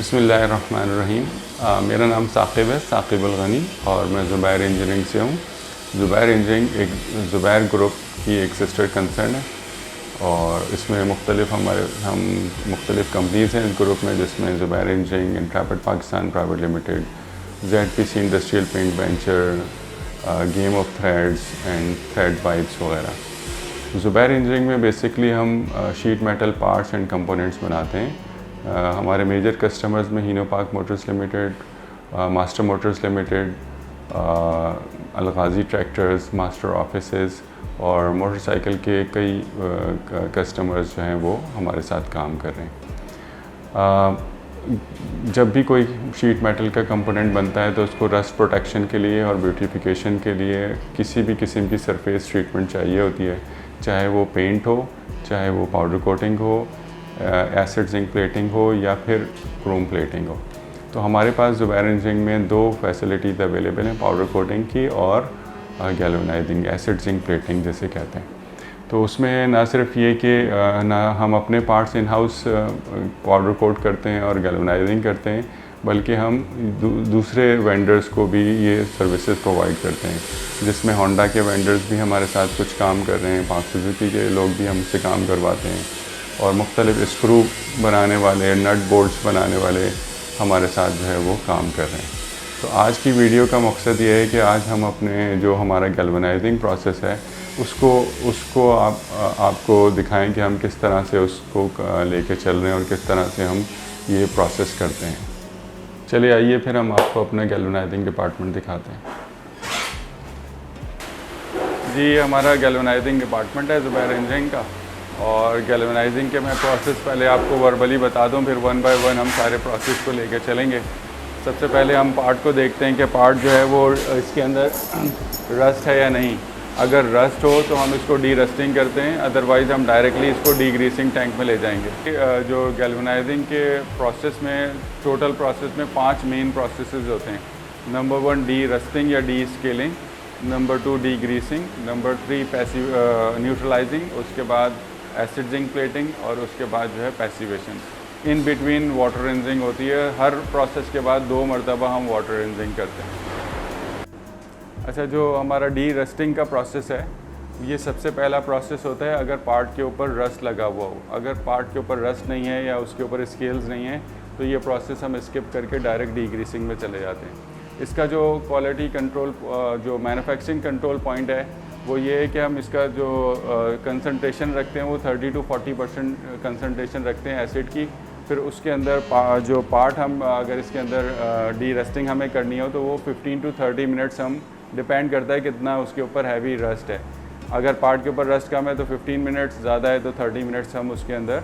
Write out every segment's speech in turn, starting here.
बिस्मिल्लाहिर्रहमानिर्रहीम। मेरा नाम साकिब है, साकिब अल गनी, और मैं ज़ुबैर इंजीनियरिंग से हूँ। ज़ुबैर इंजीनियरिंग एक ज़ुबैर ग्रुप की एक सिस्टर कंसर्न है और इसमें हम मुख्तलिफ़ कंपनीज़ हैं इस ग्रुप में, जिसमें Zubair engineering, intrepid Pakistan private limited, ZPC industrial paint venture, game of threads and thread pipes वगैरह। ज़ुबैर इंजीनियरिंग में बेसिकली हम sheet metal parts and components बनाते हैं। हमारे मेजर कस्टमर्स में Hinopak motors limited, master motors limited, Al-Ghazi tractors, master offices और motorcycle के कई कस्टमर्स जो हैं वो हमारे साथ काम कर रहे हैं। जब भी कोई शीट मेटल का कंपोनेंट बनता है तो उसको रस्ट प्रोटेक्शन के लिए और ब्यूटिफिकेशन के लिए किसी भी किस्म की सरफेस ट्रीटमेंट चाहिए होती है, चाहे वो पेंट हो, चाहे वो पाउडर कोटिंग हो, एसिड जिंक प्लेटिंग हो या फिर क्रोम प्लेटिंग हो। तो हमारे पास ज़ुबैर इंजीनियरिंग में दो फैसिलिटीज़ अवेलेबल हैं, पाउडर कोटिंग की और गैल्वेनाइजिंग, एसिड जिंक प्लेटिंग जिसे कहते हैं। तो उसमें ना सिर्फ ये कि ना हम अपने parts in house powder coat करते हैं और गैल्वेनाइजिंग करते हैं, बल्कि हम दूसरे वेंडर्स को भी ये सर्विसेज प्रोवाइड करते हैं, जिसमें होंडा के वेंडर्स भी हमारे साथ कुछ काम कर रहे हैं, सुजुकी के लोग भी हमसे काम करवाते हैं और मुख्तलिफ स्क्रू बनाने वाले, नट बोल्ट्स बनाने वाले हमारे साथ जो है वो काम कर रहे हैं। तो आज की वीडियो का मकसद ये है कि आज हम अपने जो हमारा गैल्वेनाइजिंग प्रोसेस है उसको आपको दिखाएं कि हम किस तरह से उसको लेके चल रहे हैं और किस तरह से हम ये प्रोसेस करते हैं। चलिए आइए फिर हम आपको अपना गैल्वेनाइजिंग डिपार्टमेंट दिखाते हैं। जी, हमारा गैल्वेनाइजिंग डिपार्टमेंट है ज़ुबैर इंजीनियरिंग का, और गैल्वेनाइजिंग के मैं प्रोसेस पहले आपको वर्बली बता दूं, फिर वन बाय वन हम सारे प्रोसेस को लेकर चलेंगे। सबसे पहले हम पार्ट को देखते हैं कि पार्ट जो है वो इसके अंदर रस्ट है या नहीं। अगर रस्ट हो तो हम इसको डी रस्टिंग करते हैं, अदरवाइज़ हम डायरेक्टली इसको डी ग्रीसिंग टैंक में ले जाएंगे। जो गैल्वेनाइजिंग के प्रोसेस में, टोटल प्रोसेस में 5 मेन प्रोसेसेस होते हैं। नंबर 1 डी रस्टिंग या D scaling, number 2 D greasing, number 3 passive neutralising, उसके बाद एसिड जिंक प्लेटिंग और उसके बाद जो है passivation. In between water rinsing होती है। हर प्रोसेस के बाद 2 मरतबा हम वाटर रिंजिंग करते हैं। अच्छा, जो हमारा डी रस्टिंग का प्रोसेस है, ये सबसे पहला प्रोसेस होता है अगर पार्ट के ऊपर रस्ट लगा हुआ हो। अगर पार्ट के ऊपर रस्ट नहीं है या उसके ऊपर स्केल्स नहीं है तो ये प्रोसेस हम स्किप करके डायरेक्ट डी ग्रीसिंग में चले जाते हैं। इसका जो क्वालिटी कंट्रोल, जो मैन्युफैक्चरिंग कंट्रोल पॉइंट है वो ये है कि हम इसका जो कंसंट्रेशन रखते हैं वो 30 to 40% कंसंट्रेशन रखते हैं एसिड की। फिर उसके अंदर जो पार्ट हम अगर इसके अंदर डी रस्टिंग हमें करनी हो तो वो 15 to 30 मिनट्स हम, डिपेंड करता है कितना उसके ऊपर हैवी रस्ट है। अगर पार्ट के ऊपर रस्ट कम है तो 15 मिनट्स, ज़्यादा है तो 30 मिनट्स हम उसके अंदर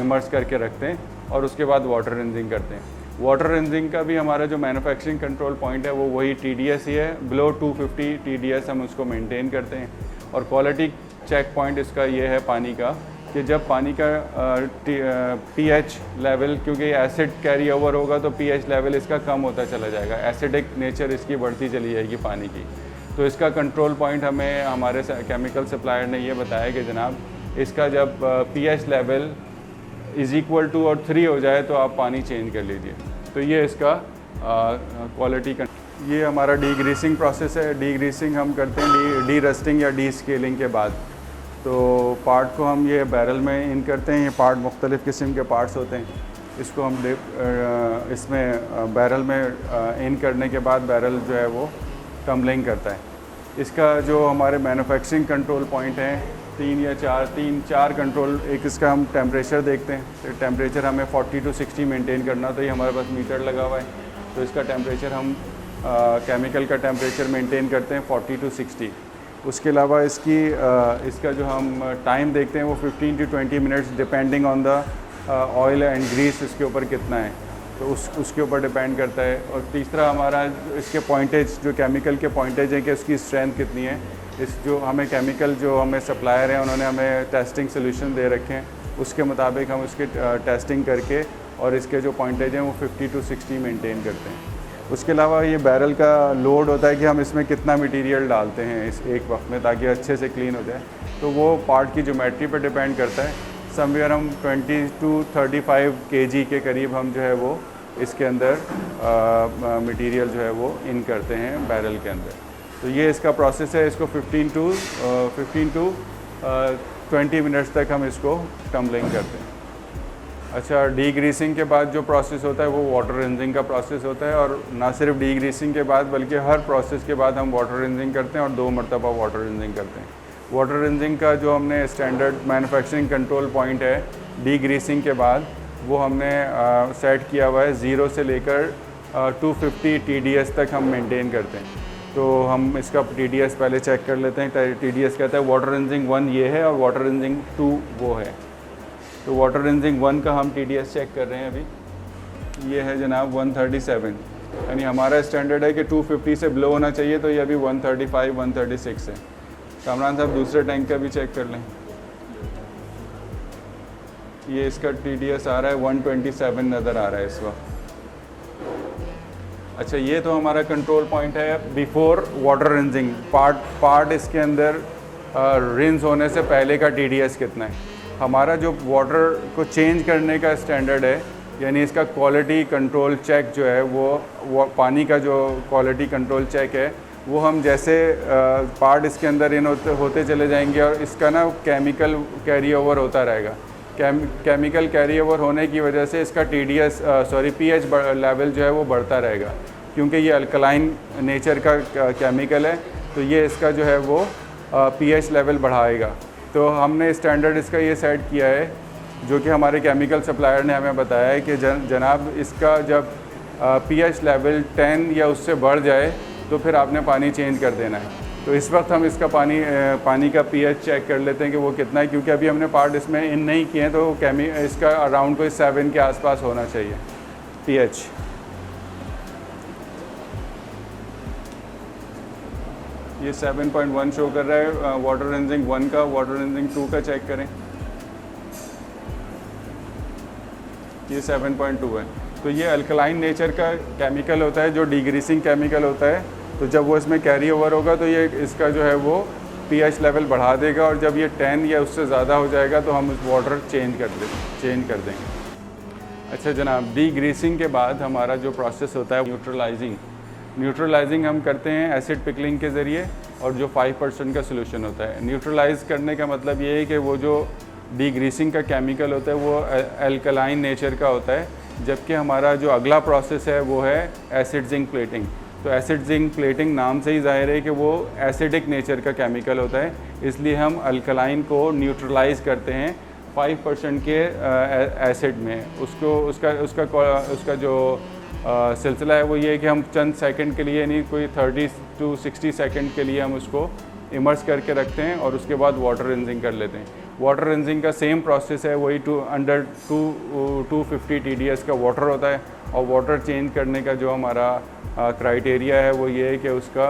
इमर्स करके रखते हैं और उसके बाद वाटर रिंजिंग करते हैं। वाटर रिंजिंग का भी हमारा जो मैन्युफैक्चरिंग कंट्रोल पॉइंट है वो वही TDS ही है। बिलो 250 TDS हम उसको मेंटेन करते हैं। और क्वालिटी चेक पॉइंट इसका ये है पानी का, कि जब पानी का pH लेवल, क्योंकि एसिड कैरी ओवर होगा तो pH लेवल इसका कम होता चला जाएगा, एसिडिक नेचर इसकी बढ़ती चली जाएगी पानी की। तो इसका कंट्रोल पॉइंट हमें हमारे केमिकल सप्लायर ने ये बताया कि जनाब इसका जब pH level is equal to or 3 हो जाए तो आप पानी चेंज कर लीजिए। तो ये इसका क्वालिटी का, ये हमारा डी ग्रीसिंग प्रोसेस है। डी ग्रीसिंग हम करते हैं डी रस्टिंग या डी स्केलिंग के बाद। तो पार्ट को हम ये बैरल में इन करते हैं। ये पार्ट मुख्तलिफ़ किस्म के पार्ट्स होते हैं। इसको हम इसमें बैरल में इन करने के बाद बैरल जो है वो टम्बलिंग करता है। इसका जो हमारे मैन्युफैक्चरिंग कंट्रोल पॉइंट हैं 3-4 कंट्रोल, एक इसका हम टेम्परेचर देखते हैं। तो टेम्परेचर हमें 40 to 60 मेंटेन करना, तो ये हमारे पास मीटर लगा हुआ है। तो इसका टेम्परेचर हम केमिकल का टेम्परेचर मेंटेन करते हैं 40 to 60। उसके अलावा इसका जो हम टाइम देखते हैं वो 15 to 20 minutes, depending on the oil and grease इसके ऊपर कितना है, तो उसके ऊपर डिपेंड करता है। और तीसरा हमारा इसके पॉइंटेज, जो केमिकल के पॉइंटेज हैं कि उसकी स्ट्रेंथ कितनी है। इस जो हमें केमिकल, जो हमें सप्लायर हैं उन्होंने हमें टेस्टिंग सोल्यूशन दे रखे हैं, उसके मुताबिक हम उसकी टेस्टिंग करके और इसके जो पॉइंटेज हैं वो 50 to 60 मेंटेन करते हैं। उसके अलावा ये बैरल का लोड होता है कि हम इसमें कितना मटेरियल डालते हैं इस एक वक्त में, ताकि अच्छे से क्लीन हो जाए। तो वो पार्ट की ज्योमेट्री पर डिपेंड करता है समवेयर हम 20 to 35 kg के करीब हम जो है वो इसके अंदर मटेरियल जो है वो इन करते हैं बैरल के अंदर। तो ये इसका प्रोसेस है। इसको 15 to 20 मिनट्स तक हम इसको टम्बलिंग करते हैं। अच्छा, डीग्रीसिंग के बाद जो प्रोसेस होता है वो वाटर रिंजिंग का प्रोसेस होता है, और ना सिर्फ डीग्रीसिंग के बाद बल्कि हर प्रोसेस के बाद हम वाटर रिंजिंग करते हैं और 2 मरतबा वाटर रिंजिंग करते हैं। वाटर रिंजिंग का जो हमने स्टैंडर्ड मैन्युफैक्चरिंग कंट्रोल पॉइंट है डीग्रीसिंग के बाद, वो हमने सेट किया हुआ है 0 से लेकर 250 TDS तक हम मेंटेन करते हैं। तो हम इसका TDS पहले चेक कर लेते हैं। TDS कहता है वाटर रिंजिंग 1 ये है और वाटर रिंजिंग 2 वो है। तो वाटर रिंजिंग 1 का हम TDS चेक कर रहे हैं अभी। ये है जनाब 137, यानी हमारा स्टैंडर्ड है कि 250 से बिलो होना चाहिए, तो ये अभी 135 136 है। कामरान साहब दूसरे टैंक का भी चेक कर लें। ये इसका TDS आ रहा है 127 नज़र आ रहा है इस वक्त। अच्छा, ये तो हमारा कंट्रोल पॉइंट है बिफोर वाटर रिंजिंग। पार्ट इसके अंदर रिंस होने से पहले का TDS कितना है। हमारा जो वाटर को चेंज करने का स्टैंडर्ड है, यानी इसका क्वालिटी कंट्रोल चेक जो है वो पानी का जो क्वालिटी कंट्रोल चेक है, वो हम जैसे पार्ट इसके अंदर इन होते चले जाएंगे और इसका ना केमिकल कैरी ओवर होता रहेगा। केमिकल कैरी ओवर होने की वजह से इसका pH लेवल जो है वो बढ़ता रहेगा, क्योंकि ये अल्कलाइन नेचर का केमिकल है, तो ये इसका जो है वो pH लेवल बढ़ाएगा। तो हमने स्टैंडर्ड इसका ये सेट किया है, जो कि हमारे केमिकल सप्लायर ने हमें बताया है कि जनाब इसका जब pH लेवल 10 या उससे बढ़ जाए तो फिर आपने पानी चेंज कर देना है। तो इस वक्त हम इसका पानी का pH चेक कर लेते हैं कि वो कितना है, क्योंकि अभी हमने पार्ट इसमें इन नहीं किए हैं, तो इसका अराउंड कोई 7 के आसपास होना चाहिए pH। ये 7.1 शो कर रहा है वाटर रिंजिंग 1 का। वाटर रिंजिंग 2 का चेक करें, ये 7.2 है। तो ये अल्कलाइन नेचर का केमिकल होता है, जो डिग्रीसिंग केमिकल होता है। तो जब वो इसमें कैरी ओवर होगा तो ये इसका जो है वो pH लेवल बढ़ा देगा, और जब ये 10 या उससे ज़्यादा हो जाएगा तो हम उस वाटर चेंज कर देंगे। अच्छा जनाब, डीग्रीसिंग के बाद हमारा जो प्रोसेस होता है न्यूट्रलाइजिंग हम करते हैं एसिड पिकलिंग के ज़रिए, और जो 5% का सोल्यूशन होता है। न्यूट्रलाइज करने का मतलब ये है कि वो जो डीग्रीसिंग का केमिकल होता है वो अल्कलाइन नेचर का होता है, जबकि हमारा जो अगला प्रोसेस है वो है एसिड जिंक प्लेटिंग। तो एसिड जिंक प्लेटिंग नाम से ही जाहिर है कि वो एसिडिक नेचर का केमिकल होता है, इसलिए हम अल्कलाइन को न्यूट्रलाइज करते हैं 5% के एसिड में। उसका जो सिलसिला है वो ये है कि हम चंद सेकंड के लिए, यानी कोई 30 to 60 सेकंड के लिए हम उसको इमर्स करके रखते हैं और उसके बाद वाटर रिंजिंग कर लेते हैं। वाटर रिंजिंग का सेम प्रोसेस है, वही अंडर 250 TDS का वाटर होता है, और वाटर चेंज करने का जो हमारा क्राइटेरिया है वो ये है कि उसका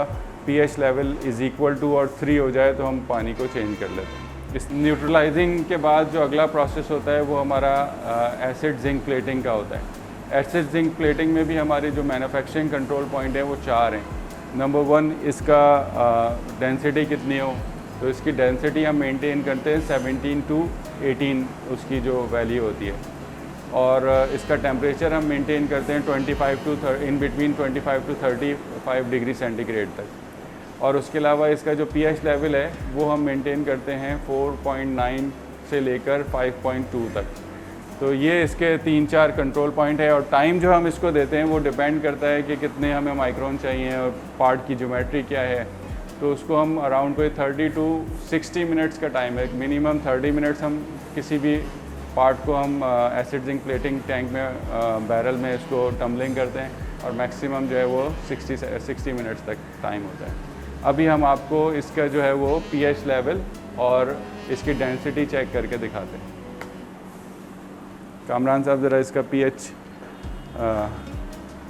pH level is equal to or 3 हो जाए तो हम पानी को चेंज कर लेते हैं। इस न्यूट्रलाइजिंग के बाद जो अगला प्रोसेस होता है वो हमारा एसिड जिंक प्लेटिंग का होता है। एसिड जिंक प्लेटिंग में भी हमारी जो मैन्युफैक्चरिंग कंट्रोल पॉइंट है वो 4 हैं। नंबर 1, इसका डेंसिटी कितनी हो, तो इसकी डेंसिटी हम मेंटेन करते हैं 17 to 18 उसकी जो वैल्यू होती है, और इसका टेम्परेचर हम मेंटेन करते हैं 25 to in between 25 to 35 degree centigrade तक, और उसके अलावा इसका जो pH लेवल है वो हम मेंटेन करते हैं 4.9 से लेकर 5.2 तक। तो ये इसके 3-4 कंट्रोल पॉइंट है, और टाइम जो हम इसको देते हैं वो डिपेंड करता है कि कितने हमें माइक्रोन चाहिए और पार्ट की ज्योमेट्री क्या है। तो उसको हम अराउंड कोई 30 to 60 मिनट्स का टाइम है, मिनिमम 30 मिनट्स हम किसी भी पार्ट को हम एसिड जिंक प्लेटिंग टैंक में बैरल में इसको टम्बलिंग करते हैं, और मैक्सिमम जो है वो 60 मिनट्स तक टाइम होता है। अभी हम आपको इसका जो है वो pH लेवल और इसकी डेंसिटी चेक करके दिखाते हैं। कामरान साहब ज़रा इसका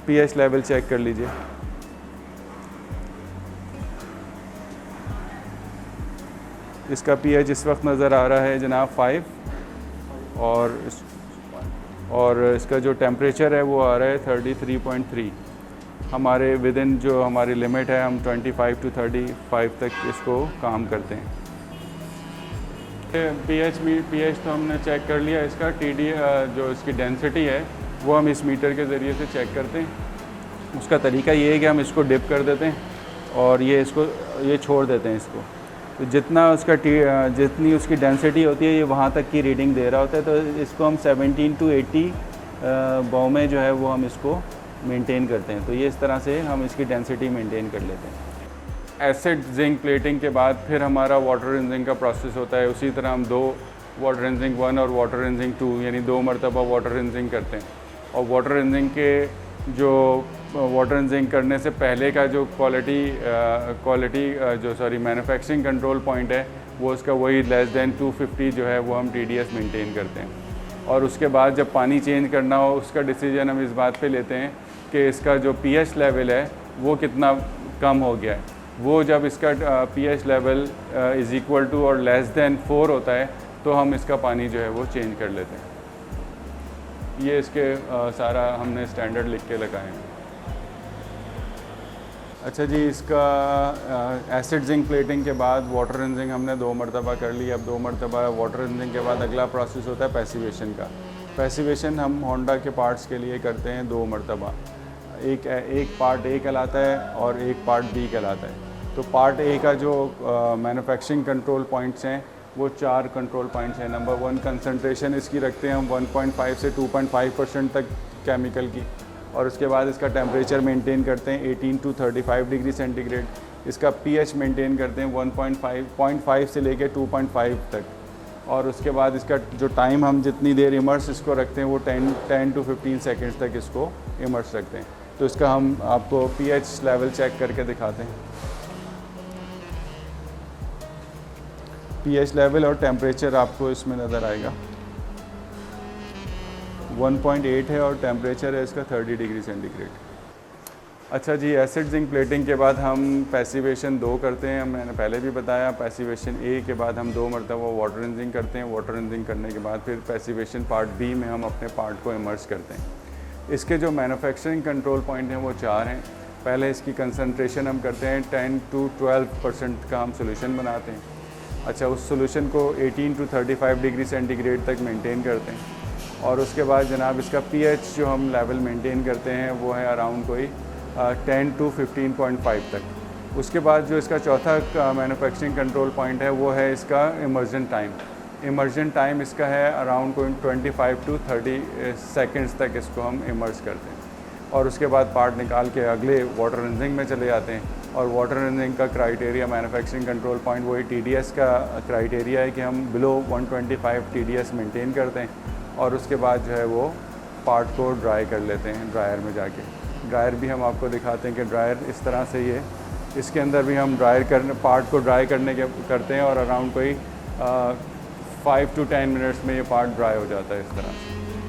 pH लेवल चेक कर लीजिए। इसका pH इस वक्त नज़र आ रहा है जनाब 5, और इसका जो टेम्परेचर है वो आ रहा है 33.3। हमारे विदिन जो हमारी लिमिट है हम 25 to 35 तक इसको काम करते हैं। पीएच तो हमने चेक कर लिया। इसका टीडी जो इसकी डेंसिटी है वो हम इस मीटर के ज़रिए से चेक करते हैं। उसका तरीका ये है कि हम इसको डिप कर देते हैं और ये छोड़ देते हैं इसको। तो जितनी उसकी डेंसिटी होती है ये वहाँ तक की रीडिंग दे रहा होता है। तो इसको हम 17 to 80 बॉ में जो है वो हम इसको मेंटेन करते हैं। तो ये इस तरह से हम इसकी डेंसिटी मेंटेन कर लेते हैं। एसिड जिंक प्लेटिंग के बाद फिर हमारा वाटर रिंजिंग का प्रोसेस होता है। उसी तरह हम 2 वाटर रिंजिंग 1 और वाटर रिंजिंग 2 यानी 2 मरतबा वाटर रिंजिंग करते हैं। और वाटर रिंजिंग के जो वाटर रिंजिंग करने से पहले का जो मैन्युफैक्चरिंग कंट्रोल पॉइंट है वो उसका वही लेस दैन 250 जो है वो हम TDS मेंटेन करते हैं। और उसके बाद जब पानी चेंज करना हो उसका डिसीजन हम इस बात पे लेते हैं कि इसका जो pH लेवल है वो कितना कम हो गया है। वो जब इसका pH level is equal to or less than 4 होता है तो हम इसका पानी जो है वो चेंज कर लेते हैं। ये इसके सारा हमने स्टैंडर्ड लिख के लगाए हैं। अच्छा जी, इसका एसिड जिंक प्लेटिंग के बाद वाटर रिंजिंग हमने 2 मरतबा कर ली। अब 2 मरतबा वाटर रिंजिंग के बाद अगला प्रोसेस होता है पैसिवेशन का। पैसिवेशन हम होंडा के पार्ट्स के लिए करते हैं 2 मरतबा। एक पार्ट A कहलाता है और एक पार्ट B कहलाता है। तो पार्ट A का जो मैन्युफैक्चरिंग कंट्रोल पॉइंट्स हैं वो 4 कंट्रोल पॉइंट्स हैं। नंबर 1 कंसंट्रेशन इसकी रखते हैं हम 1.5 से 2.5% तक केमिकल की। और उसके बाद इसका टेम्परेचर मेंटेन करते हैं 18 to 35 डिग्री सेंटीग्रेड। इसका pH मेंटेन करते हैं 1.5 से लेके 2.5 तक। और उसके बाद इसका जो टाइम हम जितनी देर इमर्स इसको रखते हैं वो 10 to 15 सेकेंड्स तक इसको इमर्स रखते हैं। तो इसका हम आपको pH लेवल चेक करके दिखाते हैं। pH लेवल और टेम्परेचर आपको इसमें नज़र आएगा। 1.8 है और टेम्परेचर है इसका 30 डिग्री सेंटीग्रेड। अच्छा जी, एसिड जिंक प्लेटिंग के बाद हम पैसिवेशन 2 करते हैं। मैंने पहले भी बताया, पैसिवेशन A के बाद हम 2 मरतबा वाटर रिंजिंग करते हैं। वाटर रिंजिंग करने के बाद फिर पैसिवेशन पार्ट B में हम अपने पार्ट को इमर्स करते हैं। इसके जो मैन्युफैक्चरिंग कंट्रोल पॉइंट हैं वो 4 हैं। पहले इसकी कंसंट्रेशन हम करते हैं 10 to 12% का हम सोल्यूशन बनाते हैं। अच्छा, उस सोल्यूशन को 18 to 35 डिग्री सेंटीग्रेड तक मेंटेन करते हैं। और उसके बाद जनाब इसका pH जो हम लेवल मेंटेन करते हैं वो है अराउंड कोई 10 to 15.5 तक। उसके बाद जो इसका चौथा मैन्युफैक्चरिंग कंट्रोल पॉइंट है वो है इसका इमर्जन टाइम। इमर्जन टाइम इसका है अराउंड कोई 25 to 30 सेकेंड्स तक इसको हम इमर्स करते हैं। और उसके बाद पार्ट निकाल के अगले वाटर रिंजिंग में चले जाते हैं। और वाटर रिंजिंग का क्राइटेरिया मैन्युफैक्चरिंग कंट्रोल पॉइंट वही TDS का क्राइटेरिया है कि हम बिलो 125 TDS मेंटेन करते हैं। और उसके बाद जो है वो पार्ट को ड्राई कर लेते हैं ड्रायर में जाके। ड्रायर भी हम आपको दिखाते हैं कि ड्रायर इस तरह से ये इसके अंदर भी हम पार्ट को ड्राई करते हैं और अराउंड कोई 5 to 10 मिनट्स में ये पार्ट ड्राई हो जाता है इस तरह से।